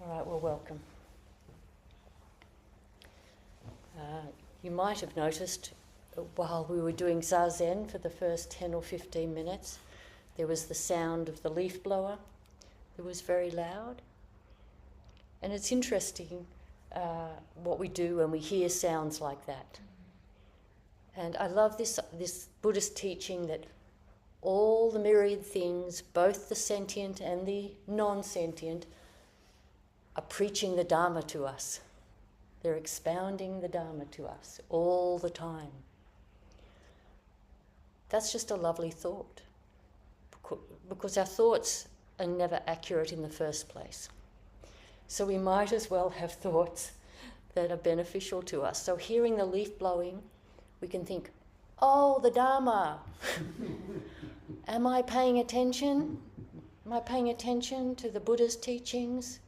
All right, well, welcome. You might have noticed while we were doing Zazen for the first 10 or 15 minutes, there was the sound of the leaf blower. It was very loud. And it's interesting what we do when we hear sounds like that. And I love this Buddhist teaching that all the myriad things, both the sentient and the non-sentient, are preaching the Dharma to us. They're expounding the Dharma to us all the time. That's just a lovely thought, because our thoughts are never accurate in the first place. So we might as well have thoughts that are beneficial to us. So hearing the leaf blowing, we can think, oh, the Dharma. Am I paying attention? Am I paying attention to the Buddha's teachings?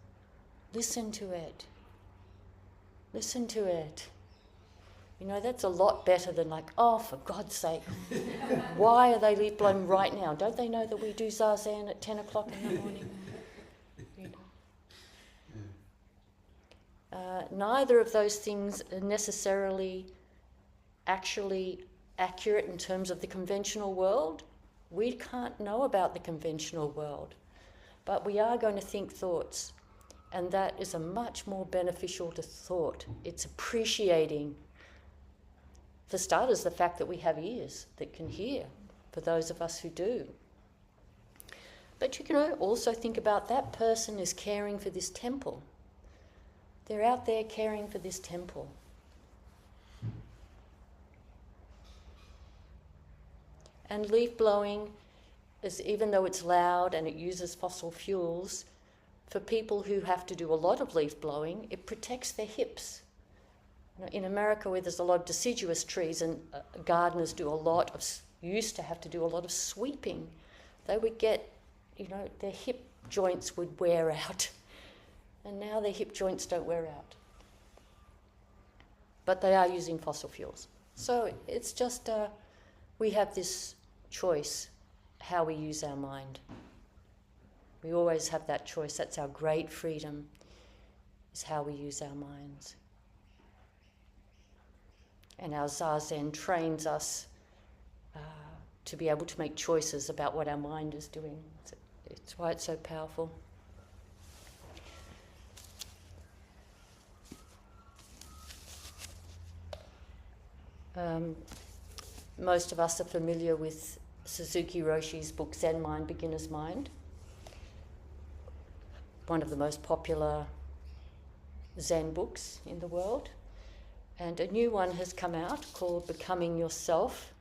Listen to it. Listen to it. You know, that's a lot better than like, oh, for God's sake, why are they leaf blowing right now? Don't they know that we do Zazen at 10 o'clock in the morning? You know. Neither of those things are necessarily actually accurate in terms of the conventional world. We can't know about the conventional world, but we are going to think thoughts, and that is a much more beneficial to thought. It's appreciating, for starters, the fact that we have ears that can hear, for those of us who do. But you can also think about that person is caring for this temple. They're out there caring for this temple. And leaf blowing, is, even though it's loud and it uses fossil fuels, for people who have to do a lot of leaf blowing, it protects their hips. You know, in America, where there's a lot of deciduous trees and gardeners used to have to do a lot of sweeping, they would get, their hip joints would wear out. And now their hip joints don't wear out. But they are using fossil fuels. So it's just, we have this choice, how we use our mind. We always have that choice. That's our great freedom, is how we use our minds. And our Zazen trains us to be able to make choices about what our mind is doing. It's why it's so powerful. Most of us are familiar with Suzuki Roshi's book, Zen Mind, Beginner's Mind. One of the most popular Zen books in the world. And a new one has come out called Becoming Yourself.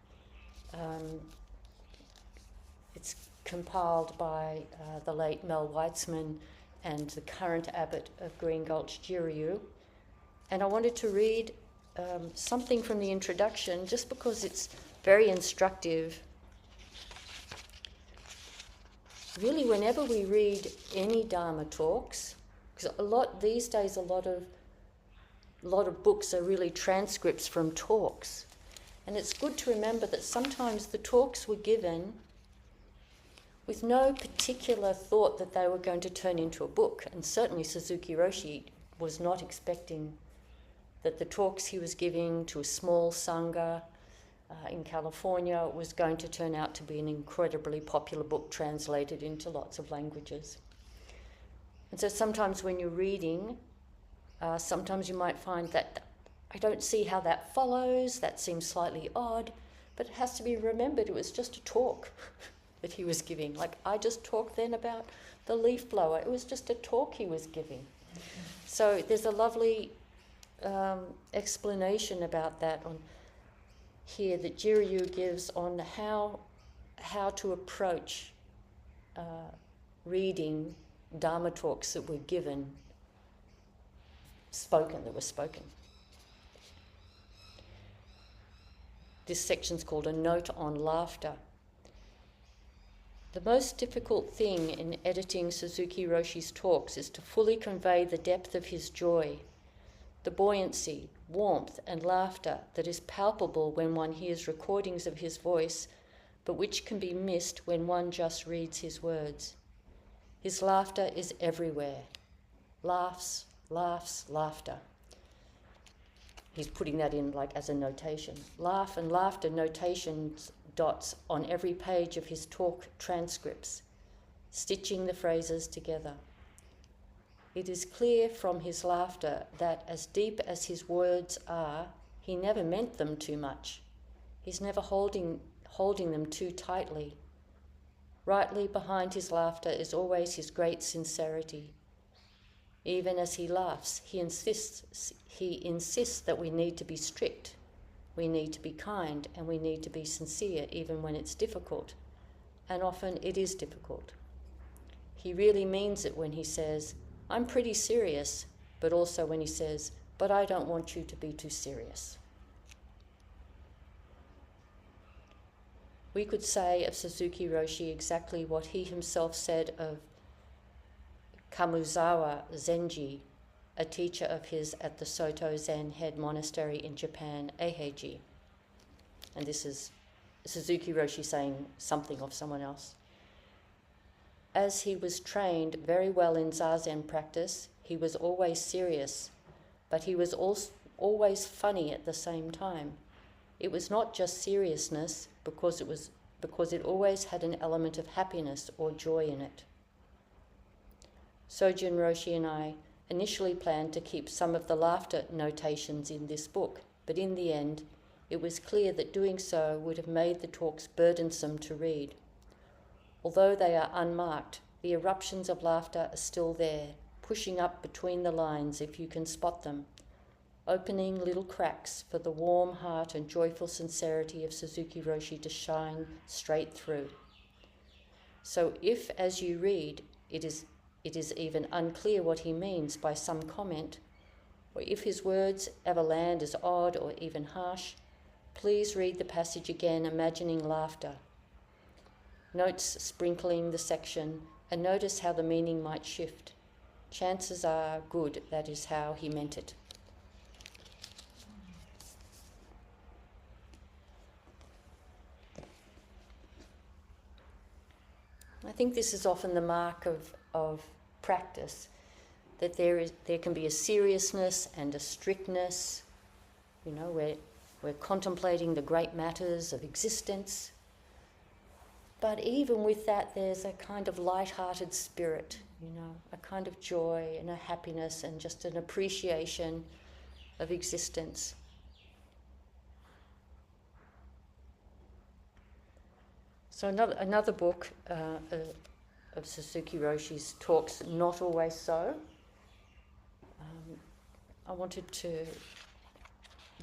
It's compiled by the late Mel Weitzman and the current abbot of Green Gulch, Jiryu. And I wanted to read something from the introduction just because it's very instructive. Really, whenever we read any Dharma talks, because these days a lot of books are really transcripts from talks, and it's good to remember that sometimes the talks were given with no particular thought that they were going to turn into a book, and certainly Suzuki Roshi was not expecting that the talks he was giving to a small sangha in California was going to turn out to be an incredibly popular book translated into lots of languages. And so sometimes when you're reading, sometimes you might find that I don't see how that follows, that seems slightly odd, but it has to be remembered it was just a talk that he was giving. Like I just talked then about the leaf blower. It was just a talk he was giving. So there's a lovely explanation about that on here that Jiryu gives on how to approach reading Dharma talks that were given, that were spoken. This section's called A Note on Laughter. The most difficult thing in editing Suzuki Roshi's talks is to fully convey the depth of his joy, the buoyancy, warmth and laughter that is palpable when one hears recordings of his voice, but which can be missed when one just reads his words. His laughter is everywhere. laughs, laughs, laughter. He's putting that in like as a notation. Laugh and laughter notations dots on every page of his talk transcripts, stitching the phrases together. It is clear from his laughter that as deep as his words are, he never meant them too much. He's never holding them too tightly. Rightly behind his laughter is always his great sincerity. Even as he laughs, he insists that we need to be strict, we need to be kind, and we need to be sincere even when it's difficult. And often it is difficult. He really means it when he says, I'm pretty serious, but also when he says, but I don't want you to be too serious. We could say of Suzuki Roshi exactly what he himself said of Kamuzawa Zenji, a teacher of his at the Soto Zen head monastery in Japan, Eiheiji. And this is Suzuki Roshi saying something of someone else. As he was trained very well in Zazen practice, he was always serious, but he was also always funny at the same time. It was not just seriousness because it always had an element of happiness or joy in it. Sojun Roshi and I initially planned to keep some of the laughter notations in this book, but in the end, it was clear that doing so would have made the talks burdensome to read. Although they are unmarked, the eruptions of laughter are still there, pushing up between the lines if you can spot them, opening little cracks for the warm heart and joyful sincerity of Suzuki Roshi to shine straight through. So if, as you read, it is even unclear what he means by some comment, or if his words ever land as odd or even harsh, please read the passage again, imagining laughter. Notes sprinkling the section, and notice how the meaning might shift. Chances are good that is how he meant it. I think this is often the mark of practice, that there can be a seriousness and a strictness. You know, we're contemplating the great matters of existence. But even with that, there's a kind of light-hearted spirit, you know, a kind of joy and a happiness and just an appreciation of existence. So another book of Suzuki Roshi's talks, Not Always So. I wanted to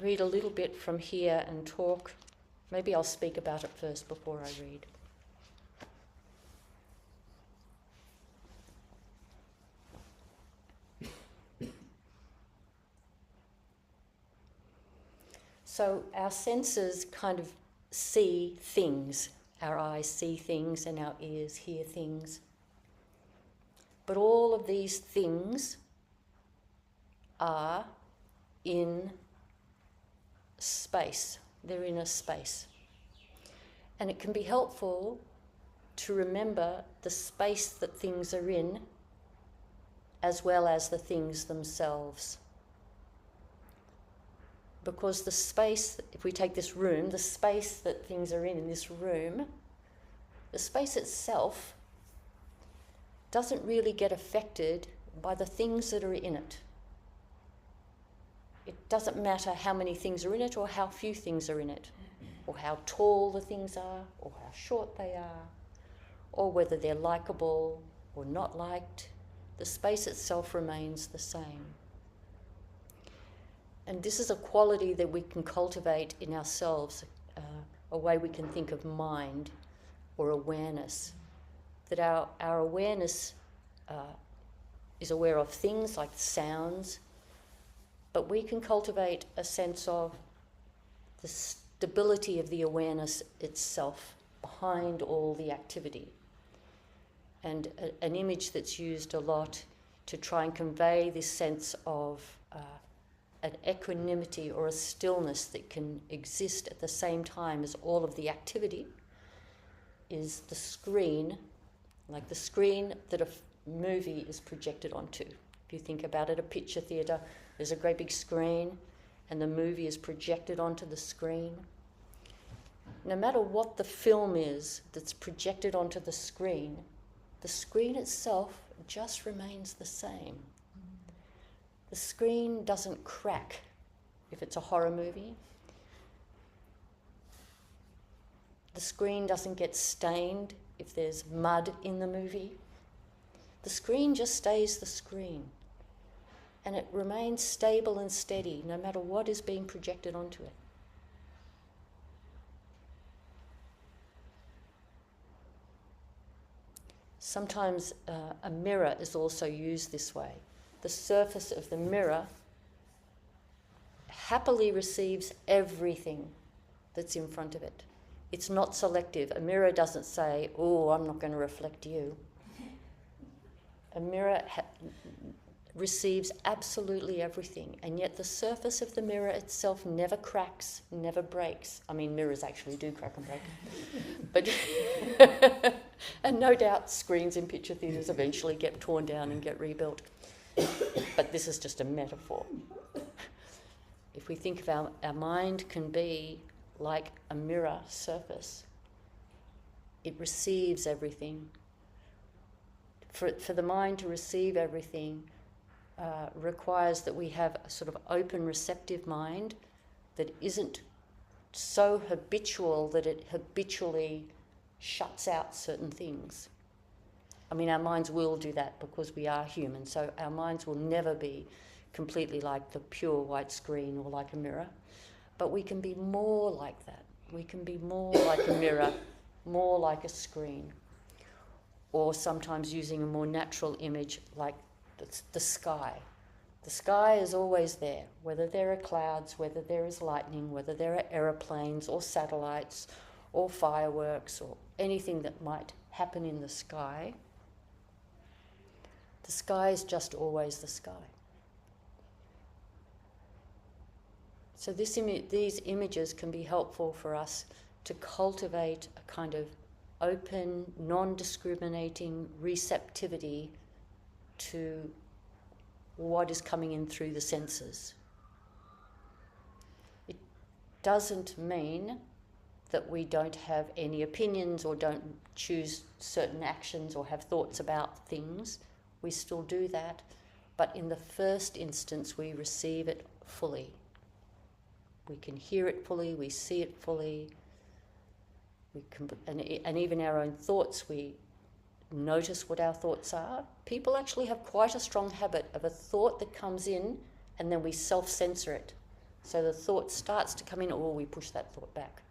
read a little bit from here and talk. Maybe I'll speak about it first before I read. So our senses kind of see things. Our eyes see things and our ears hear things. But all of these things are in space. They're in a space. And it can be helpful to remember the space that things are in as well as the things themselves. Because the space, if we take this room, the space that things are in this room, the space itself doesn't really get affected by the things that are in it. It doesn't matter how many things are in it or how few things are in it, or how tall the things are, or how short they are, or whether they're likable or not liked. The space itself remains the same. And this is a quality that we can cultivate in ourselves, a way we can think of mind or awareness, that our awareness is aware of things like sounds, but we can cultivate a sense of the stability of the awareness itself behind all the activity. And an image that's used a lot to try and convey this sense of an equanimity or a stillness that can exist at the same time as all of the activity is the screen, like the screen that a movie is projected onto. If you think about it, a picture theatre, there's a great big screen and the movie is projected onto the screen. No matter what the film is that's projected onto the screen itself just remains the same. The screen doesn't crack if it's a horror movie. The screen doesn't get stained if there's mud in the movie. The screen just stays the screen. And it remains stable and steady no matter what is being projected onto it. Sometimes a mirror is also used this way. The surface of the mirror happily receives everything that's in front of it. It's not selective. A mirror doesn't say, oh, I'm not going to reflect you. A mirror receives absolutely everything, and yet the surface of the mirror itself never cracks, never breaks. I mean, mirrors actually do crack and break. But and no doubt screens in picture theatres eventually get torn down and get rebuilt. But this is just a metaphor. If we think of our mind can be like a mirror surface, it receives everything. For the mind to receive everything requires that we have a sort of open, receptive mind that isn't so habitual that it habitually shuts out certain things. I mean, our minds will do that because we are human, so our minds will never be completely like the pure white screen or like a mirror, but we can be more like that. We can be more like a mirror, more like a screen, or sometimes using a more natural image like the sky. The sky is always there, whether there are clouds, whether there is lightning, whether there are aeroplanes or satellites or fireworks or anything that might happen in the sky. The sky is just always the sky. So these images can be helpful for us to cultivate a kind of open, non-discriminating receptivity to what is coming in through the senses. It doesn't mean that we don't have any opinions or don't choose certain actions or have thoughts about things. We still do that, but in the first instance we receive it fully. We can hear it fully, we see it fully, and even our own thoughts, we notice what our thoughts are. People actually have quite a strong habit of a thought that comes in and then we self-censor it. So the thought starts to come in, or we push that thought back.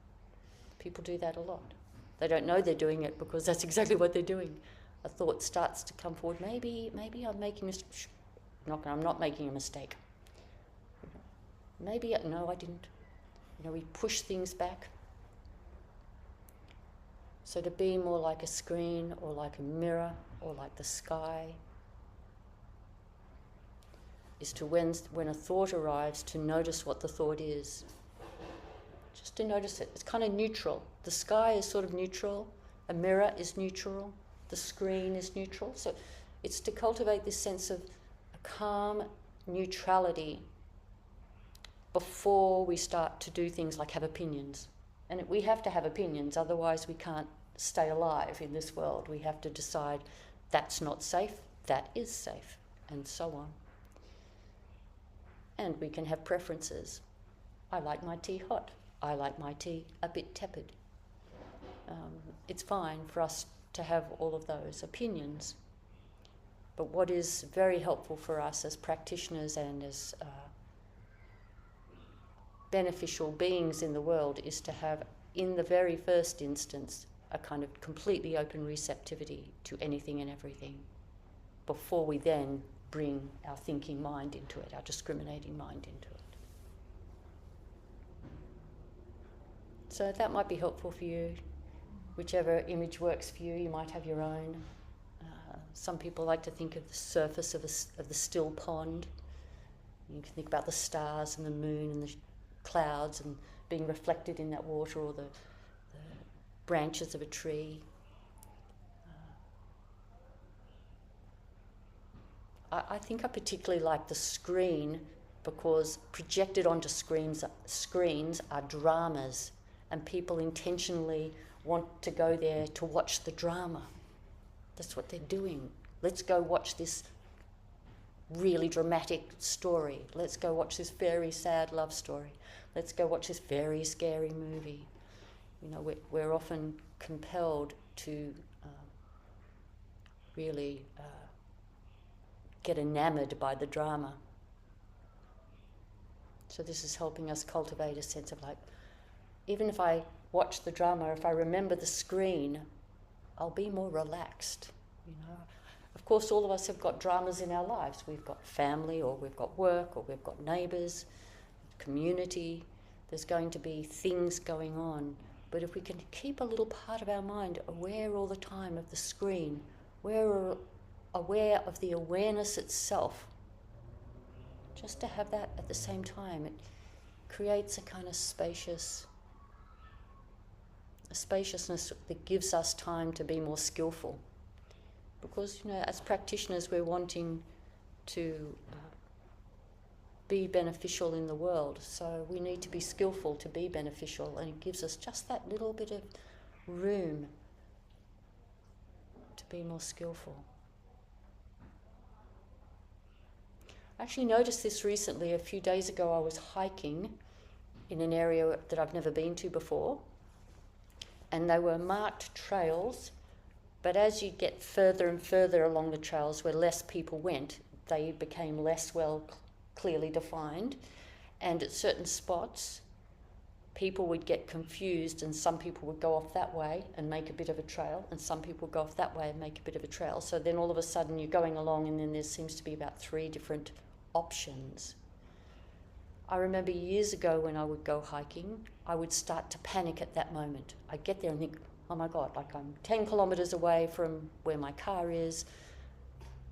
People do that a lot. They don't know they're doing it because that's exactly what they're doing. A thought starts to come forward. Maybe I'm making I'm not making a mistake. Maybe, no, I didn't. We push things back. So to be more like a screen or like a mirror or like the sky is to, when a thought arrives, to notice what the thought is. Just to notice it. It's kind of neutral. The sky is sort of neutral. A mirror is neutral. The screen is neutral. So it's to cultivate this sense of a calm neutrality before we start to do things like have opinions. And we have to have opinions, otherwise we can't stay alive in this world. We have to decide that's not safe, that is safe, and so on. And we can have preferences. I like my tea hot. I like my tea a bit tepid. It's fine for us to have all of those opinions. But what is very helpful for us as practitioners and as beneficial beings in the world is to have, in the very first instance, a kind of completely open receptivity to anything and everything before we then bring our thinking mind into it, our discriminating mind into it. So that might be helpful for you. Whichever image works for you, you might have your own. Some people like to think of the surface of the still pond. You can think about the stars and the moon and the clouds and being reflected in that water, or the branches of a tree. I think I particularly like the screen because projected onto screens are dramas, and people intentionally want to go there to watch the drama. That's what they're doing. Let's go watch this really dramatic story. Let's go watch this very sad love story. Let's go watch this very scary movie. You know, we're often compelled to really get enamoured by the drama. So this is helping us cultivate a sense of like, even if I watch the drama, if I remember the screen, I'll be more relaxed, you know. Of course, all of us have got dramas in our lives. We've got family, or we've got work, or we've got neighbours, community. There's going to be things going on. But if we can keep a little part of our mind aware all the time of the screen, we're aware of the awareness itself, just to have that at the same time, it creates a kind of spaciousness that gives us time to be more skillful. Because, you know, as practitioners, we're wanting to be beneficial in the world, so we need to be skillful to be beneficial, and it gives us just that little bit of room to be more skillful. I actually noticed this recently. A few days ago I was hiking in an area that I've never been to before, and they were marked trails, but as you get further and further along the trails where less people went, they became less clearly defined, and at certain spots people would get confused, and some people would go off that way and make a bit of a trail, and some people would go off that way and make a bit of a trail. So then all of a sudden you're going along, and then there seems to be about 3 different options. I remember years ago when I would go hiking, I would start to panic at that moment. I'd get there and think, oh my God, like I'm 10 kilometres away from where my car is,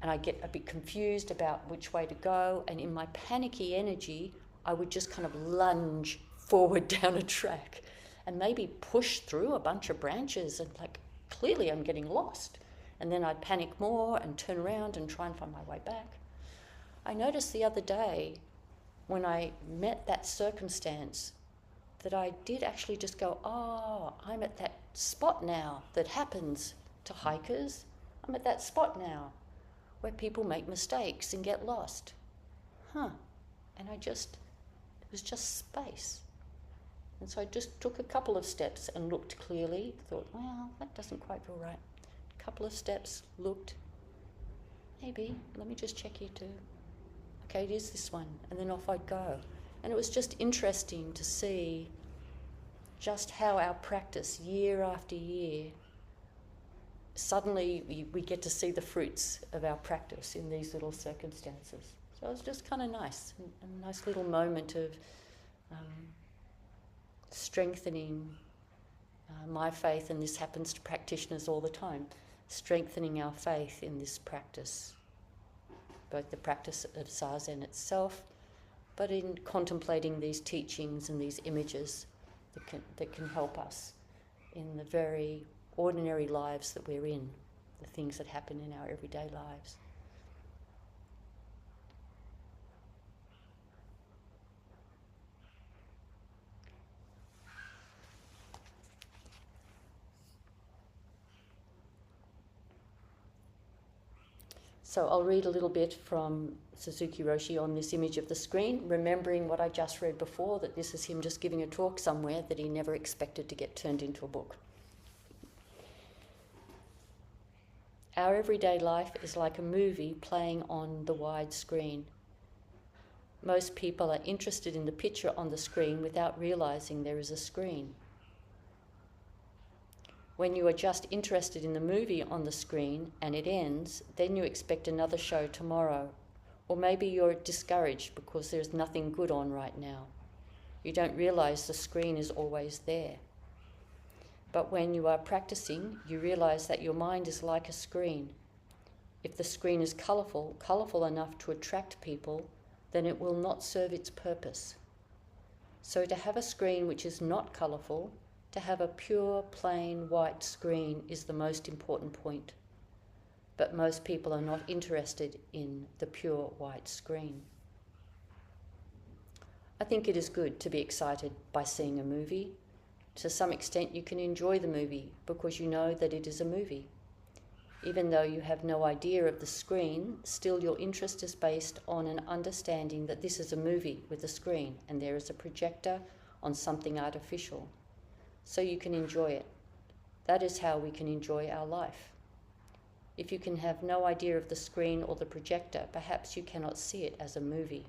and I get a bit confused about which way to go, and in my panicky energy I would just kind of lunge forward down a track and maybe push through a bunch of branches, and like clearly I'm getting lost, and then I'd panic more and turn around and try and find my way back. I noticed the other day when I met that circumstance that I did actually just go, oh, I'm at that spot now that happens to hikers. I'm at that spot now where people make mistakes and get lost. And it was just space. And so I just took a couple of steps and looked clearly, thought, well, that doesn't quite feel right. A couple of steps, looked, maybe, let me just check here too. Okay, it is this one, and then off I'd go. And it was just interesting to see just how our practice, year after year, suddenly we get to see the fruits of our practice in these little circumstances. So it was just kind of nice, a nice little moment of strengthening my faith, and this happens to practitioners all the time, strengthening our faith in this practice, both the practice of Zazen itself, but in contemplating these teachings and these images that can help us in the very ordinary lives that we're in, the things that happen in our everyday lives. So I'll read a little bit from Suzuki Roshi on this image of the screen, remembering what I just read before, that this is him just giving a talk somewhere that he never expected to get turned into a book. Our everyday life is like a movie playing on the wide screen. Most people are interested in the picture on the screen without realizing there is a screen. When you are just interested in the movie on the screen and it ends, then you expect another show tomorrow. Or maybe you're discouraged because there's nothing good on right now. You don't realize the screen is always there. But when you are practicing, you realize that your mind is like a screen. If the screen is colourful enough to attract people, then it will not serve its purpose. So to have a screen which is not colourful, to have a pure, plain, white screen is the most important point. but most people are not interested in the pure white screen. I think it is good to be excited by seeing a movie. To some extent you can enjoy the movie because you know that it is a movie. Even though you have no idea of the screen, still your interest is based on an understanding that this is a movie with a screen and there is a projector on something artificial. So you can enjoy it. That is how we can enjoy our life. If you can have no idea of the screen or the projector, perhaps you cannot see it as a movie.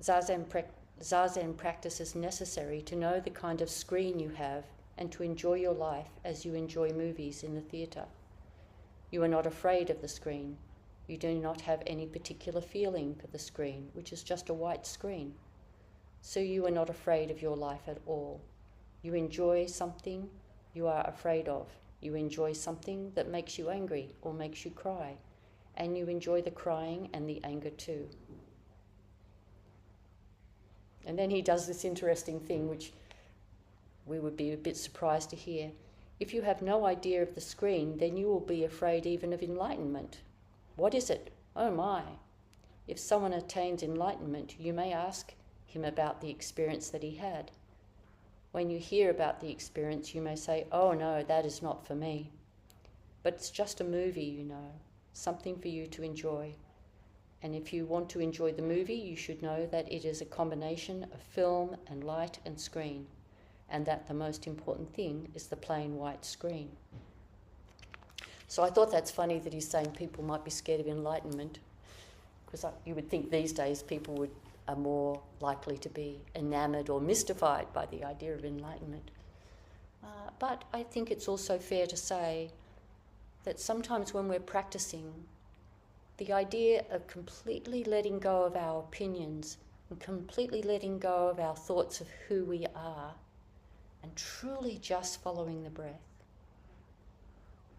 Zazen practice is necessary to know the kind of screen you have and to enjoy your life as you enjoy movies in the theatre. You are not afraid of the screen. You do not have any particular feeling for the screen, which is just a white screen. So you are not afraid of your life at all. You enjoy something you are afraid of. You enjoy something that makes you angry or makes you cry, and you enjoy the crying and the anger too. And then he does this interesting thing, which we would be a bit surprised to hear. If you have no idea of the screen, then you will be afraid even of enlightenment. What is it? Oh my. If someone attains enlightenment, you may ask him about the experience that he had. When you hear about the experience, you may say, oh no, that is not for me. But it's just a movie, you know, something for you to enjoy. And if you want to enjoy the movie, you should know that it is a combination of film and light and screen, and that the most important thing is the plain white screen. So I thought that's funny that he's saying people might be scared of enlightenment, because you would think these days people are more likely to be enamoured or mystified by the idea of enlightenment. But I think it's also fair to say that sometimes when we're practicing, the idea of completely letting go of our opinions and completely letting go of our thoughts of who we are and truly just following the breath,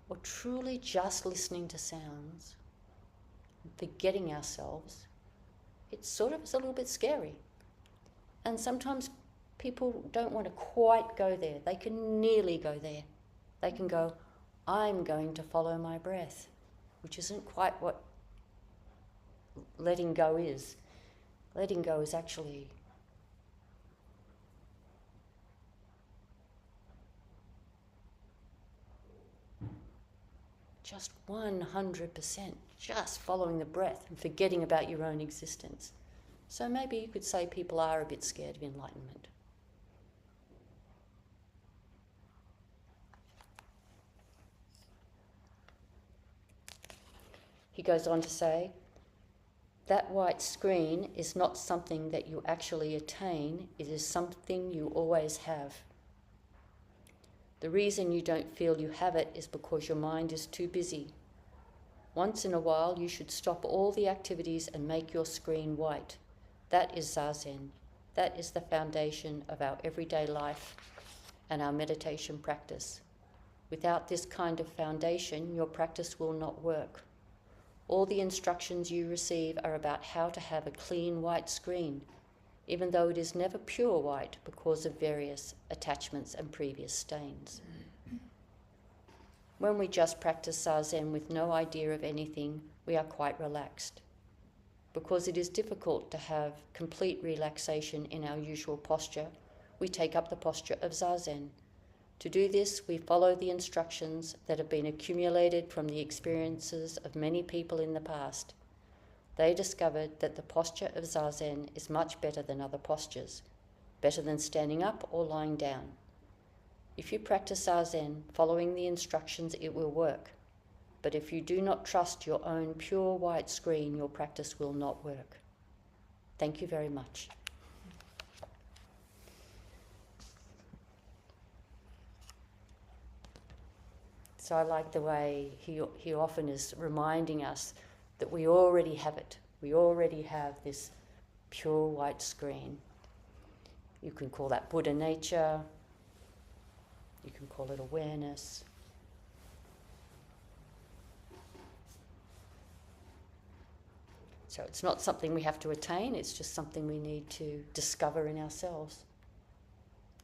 or truly just listening to sounds, and forgetting ourselves, it sort of is a little bit scary. And sometimes people don't want to quite go there. They can nearly go there. They can go, I'm going to follow my breath, which isn't quite what letting go is. Letting go is actually just 100%, just following the breath and forgetting about your own existence. So maybe you could say people are a bit scared of enlightenment. He goes on to say, that white screen is not something that you actually attain, it is something you always have. The reason you don't feel you have it is because your mind is too busy. Once in a while you should stop all the activities and make your screen white. That is Zazen. That is the foundation of our everyday life and our meditation practice. Without this kind of foundation, your practice will not work. All the instructions you receive are about how to have a clean white screen, even though it is never pure white because of various attachments and previous stains. When we just practice Zazen with no idea of anything, we are quite relaxed. Because it is difficult to have complete relaxation in our usual posture, we take up the posture of Zazen. To do this, we follow the instructions that have been accumulated from the experiences of many people in the past. They discovered that the posture of Zazen is much better than other postures, better than standing up or lying down. If you practice Zazen following the instructions, it will work. But if you do not trust your own pure white screen, your practice will not work. Thank you very much. So I like the way he often is reminding us that we already have it. We already have this pure white screen. You can call that Buddha nature. You can call it awareness. So it's not something we have to attain, it's just something we need to discover in ourselves.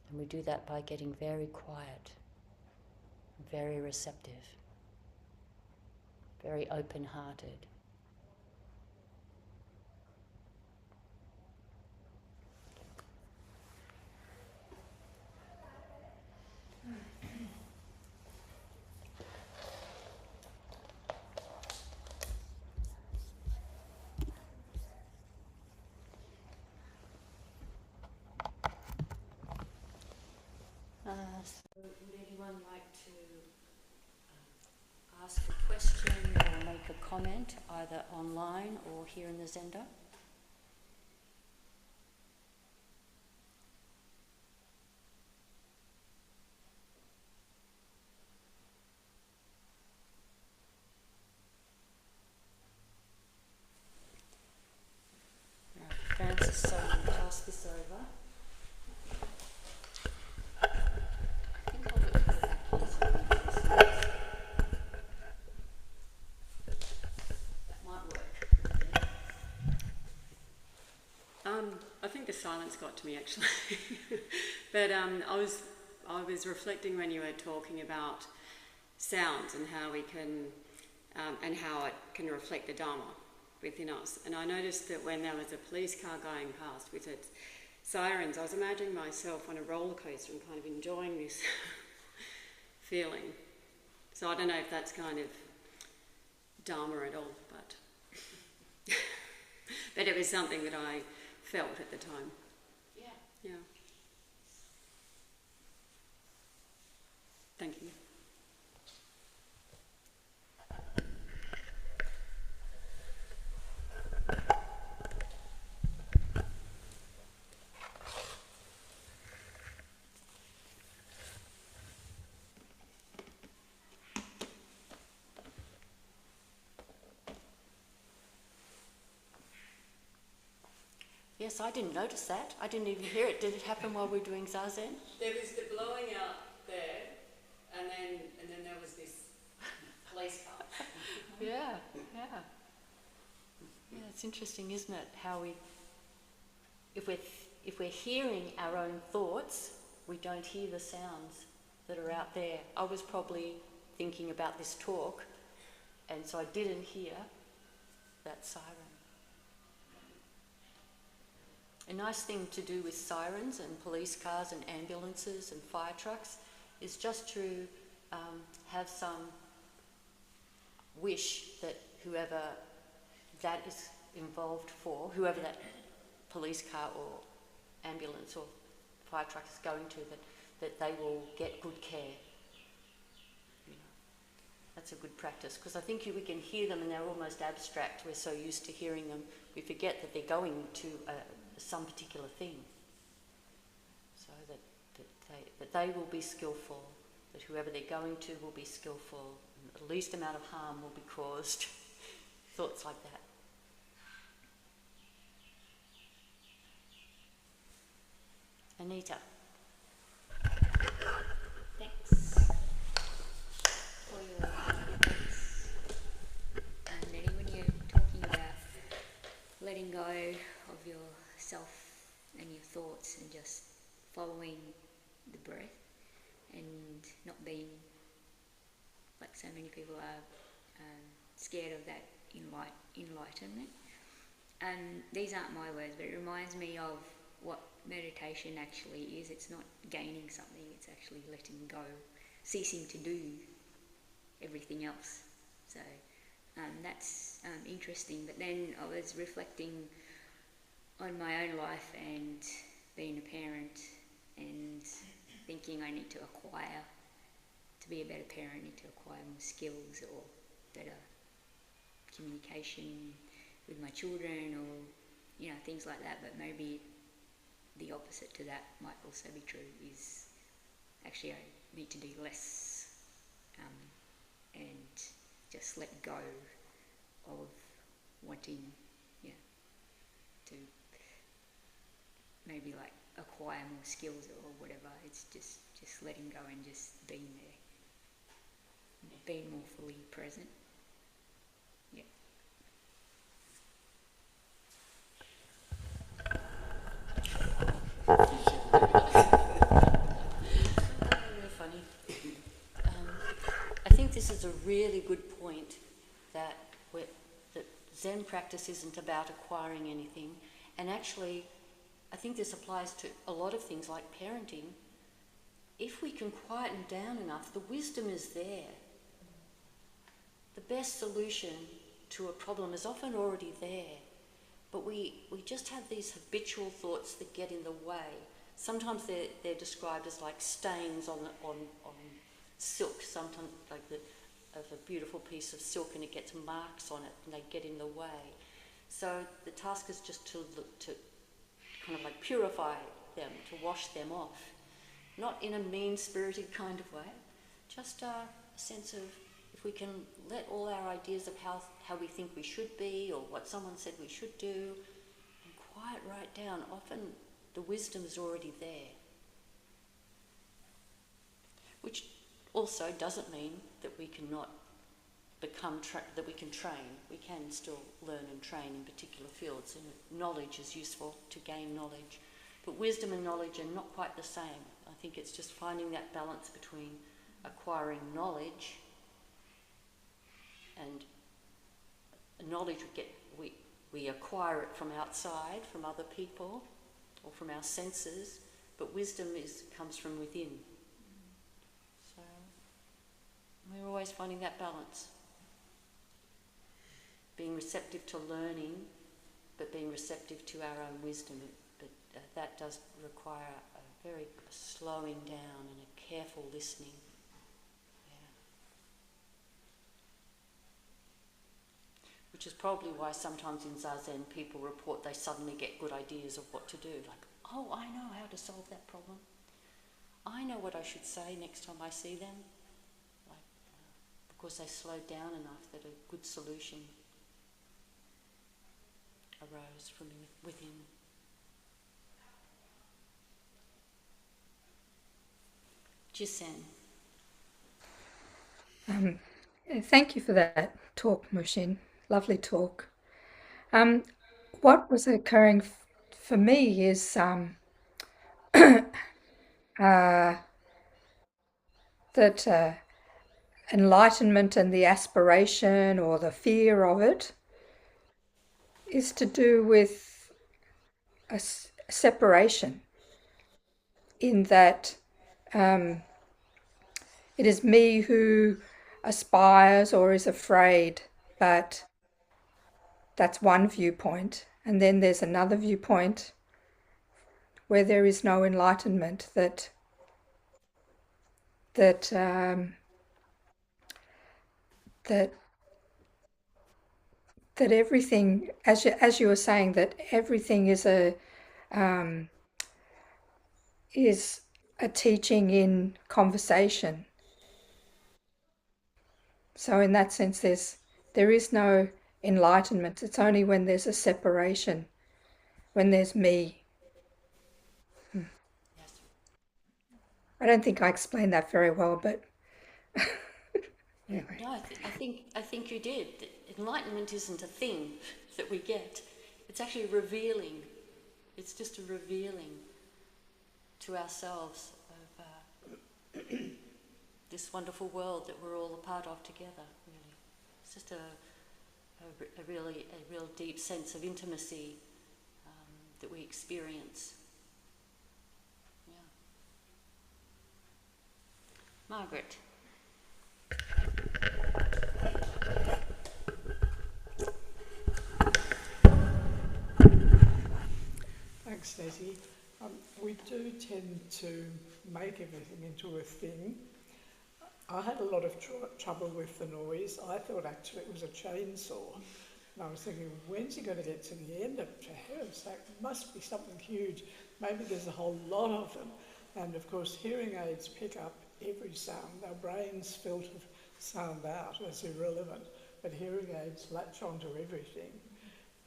And we do that by getting very quiet, very receptive, very open-hearted. So would anyone like to ask a question or make a comment, either online or here in the Zender? Right, Francis, so I'll pass this over. I think I'll look for that. That might work. I think the silence got to me actually, but I was reflecting when you were talking about sounds and how we can and how it can reflect the Dharma within us. And I noticed that when there was a police car going past with its sirens, I was imagining myself on a roller coaster and kind of enjoying this feeling. So I don't know if that's kind of Dharma at all, but but it was something that I felt at the time. Yeah. Yeah. Thank you. Yes, I didn't notice that. I didn't even hear it. Did it happen while we were doing Zazen? There was the blowing out there, and then there was this police car. Yeah. Yeah, it's interesting, isn't it? How if we're hearing our own thoughts, we don't hear the sounds that are out there. I was probably thinking about this talk, and so I didn't hear that siren. A nice thing to do with sirens and police cars and ambulances and fire trucks is just to have some wish that whoever that is involved for, whoever that police car or ambulance or fire truck is going to, that they will get good care. You know, that's a good practice, because I think we can hear them and they're almost abstract. We're so used to hearing them, we forget that they're going to some particular thing. So that they will be skillful, that whoever they're going to will be skillful, and the least amount of harm will be caused. Thoughts like that. Anita. Thanks for your comments. And Neti, when you're talking about letting go of yourself and your thoughts and just following the breath and not being, like so many people are, scared of that enlightenment. And these aren't my words, but it reminds me of what meditation actually is. It's not gaining something, it's actually letting go, ceasing to do everything else. So that's interesting. But then I was reflecting on my own life and being a parent and thinking I need to acquire, to be a better parent, I need to acquire more skills or better communication with my children, or things like that. But maybe the opposite to that might also be true, is actually I need to do less and just let go of wanting to maybe like acquire more skills or whatever. It's just letting go and just being there, being more fully present. Yeah. You're funny. that that Zen practice isn't about acquiring anything, and actually, I think this applies to a lot of things like parenting. If we can quieten down enough, the wisdom is there. The best solution to a problem is often already there, but we just have these habitual thoughts that get in the way. Sometimes they're described as like stains on silk, sometimes like of a beautiful piece of silk, and it gets marks on it and they get in the way. So the task is just to kind of like purify them, to wash them off. Not in a mean-spirited kind of way, just a sense of if we can let all our ideas of how we think we should be or what someone said we should do, and quiet right down, often the wisdom is already there. Which also doesn't mean that we cannot that we can train. We can still learn and train in particular fields, and knowledge is useful to gain knowledge. But wisdom and knowledge are not quite the same. I think it's just finding that balance between acquiring knowledge and knowledge we acquire it from outside, from other people, or from our senses, but wisdom comes from within. So we're always finding that balance. Being receptive to learning, but being receptive to our own wisdom. But that does require a very slowing down and a careful listening. Which is probably why sometimes in Zazen people report they suddenly get good ideas of what to do. Like, oh, I know how to solve that problem. I know what I should say next time I see them. Because they slowed down enough that a good solution arose from within. Jisen. Thank you for that talk, Mushin. Lovely talk. What was occurring for me is that enlightenment and the aspiration or the fear of it is to do with a separation, in that it is me who aspires or is afraid, but that's one viewpoint. And then there's another viewpoint where there is no enlightenment, that everything, as you were saying, that everything is a teaching in conversation. So in that sense, there is no enlightenment. It's only when there's a separation, when there's me. Yes. I don't think I explained that very well, but anyway. No, I think you did. Enlightenment isn't a thing that we get. It's actually revealing. It's just a revealing to ourselves of this wonderful world that we're all a part of together. Really, it's just a real deep sense of intimacy that we experience. Yeah. Margaret. Thanks, Neti. We do tend to make everything into a thing. I had a lot of trouble with the noise. I thought actually it was a chainsaw. And I was thinking, when's he going to get to the end of it? For heaven's sake, it must be something huge. Maybe there's a whole lot of them. And of course, hearing aids pick up every sound. Our brains filter sound out as irrelevant, but hearing aids latch onto everything.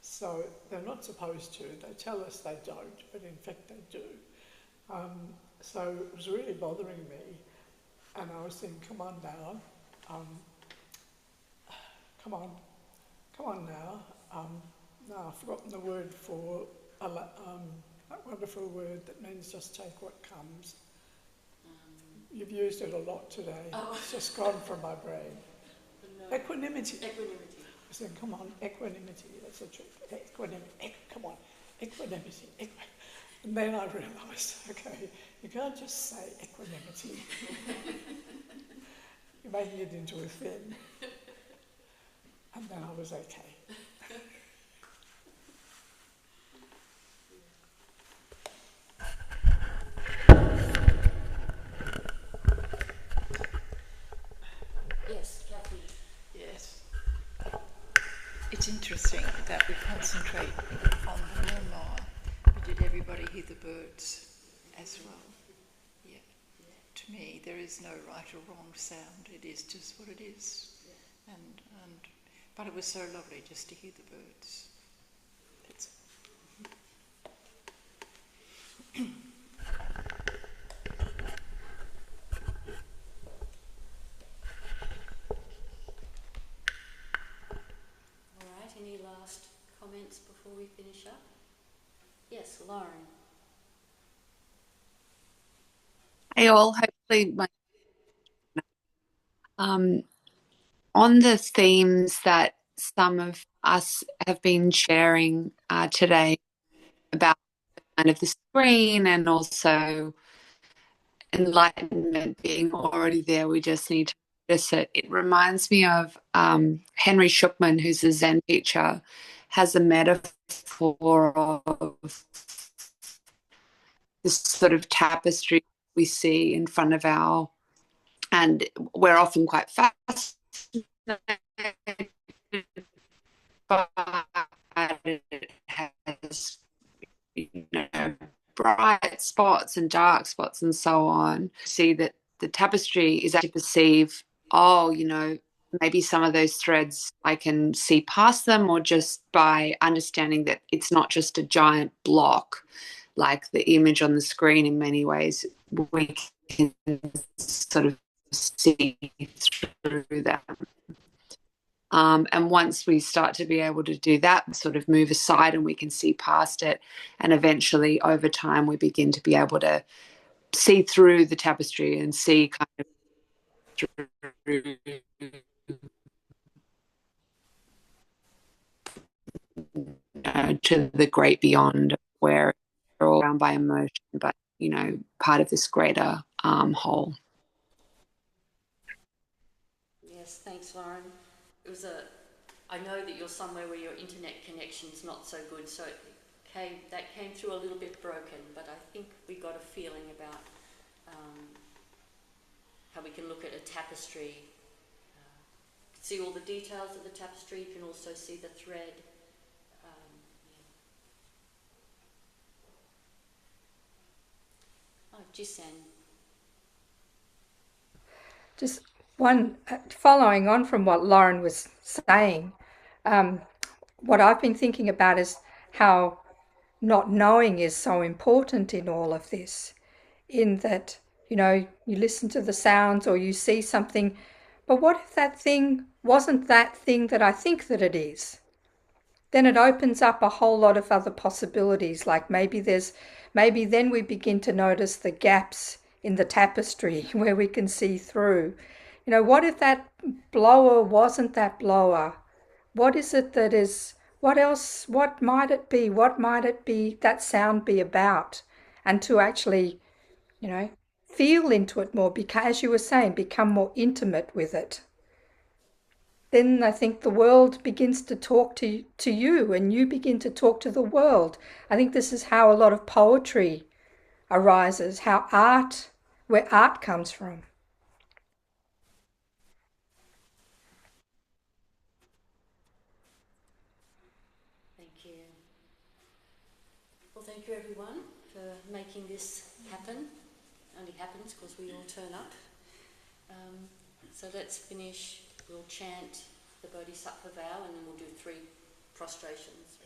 So they're not supposed to. They tell us they don't, but in fact they do. So it was really bothering me. And I was thinking, come on now. Come on now. No, I've forgotten the word for that wonderful word that means just take what comes. You've used it a lot today. Oh. It's just gone from my brain. No. Equanimity. Equanimity. I said, come on, equanimity, that's a trick. Equanimity, come on, equanimity. And then I realised, okay, you can't just say equanimity. You're making it into a thing. And then I was okay. Yes, Kathy. Yes. It's interesting that we concentrate on the murmur, but did everybody hear the birds as well? Yeah. To me, there is no right or wrong sound. It is just what it is. But it was so lovely just to hear the birds. That's All right, any last comments before we finish up? Yes, Lauren. Hey all, hopefully on the themes that some of us have been sharing today about kind of the screen and also enlightenment being already there, we just need to notice it. It reminds me of Henry Shukman, who's a Zen teacher, has a metaphor of this sort of tapestry we see in front of and we're often quite fascinated by it has, bright spots and dark spots and so on. See that the tapestry is actually perceive, maybe some of those threads I can see past them, or just by understanding that it's not just a giant block like the image on the screen. In many ways we can sort of see through them. And once we start to be able to do that, sort of move aside and we can see past it, and eventually over time we begin to be able to see through the tapestry and see kind of through to the great beyond, where we're all bound by emotion, but part of this greater whole. Yes, thanks, Lauren. I know that you're somewhere where your internet connection's not so good, so that came through a little bit broken, but I think we got a feeling about how we can look at a tapestry, see all the details of the tapestry. You can also see the thread. Oh, Jisan. Just one, following on from what Lauren was saying, what I've been thinking about is how not knowing is so important in all of this, in that, you listen to the sounds or you see something, but what if that thing wasn't that thing that I think that it is? Then it opens up a whole lot of other possibilities, like maybe then we begin to notice the gaps in the tapestry where we can see through. What if that blower wasn't that blower? What is it that is, what else, what might it be? What might it be, that sound be about? And to actually, feel into it more, because, as you were saying, become more intimate with it. Then I think the world begins to talk to you, and you begin to talk to the world. I think this is how a lot of poetry arises, where art comes from. Thank you. Well, thank you everyone for making this happen. It only happens because we all turn up. So let's finish. We'll chant the Bodhisattva vow and then we'll do 3 prostrations.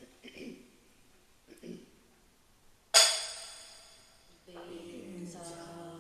Bodhisattva.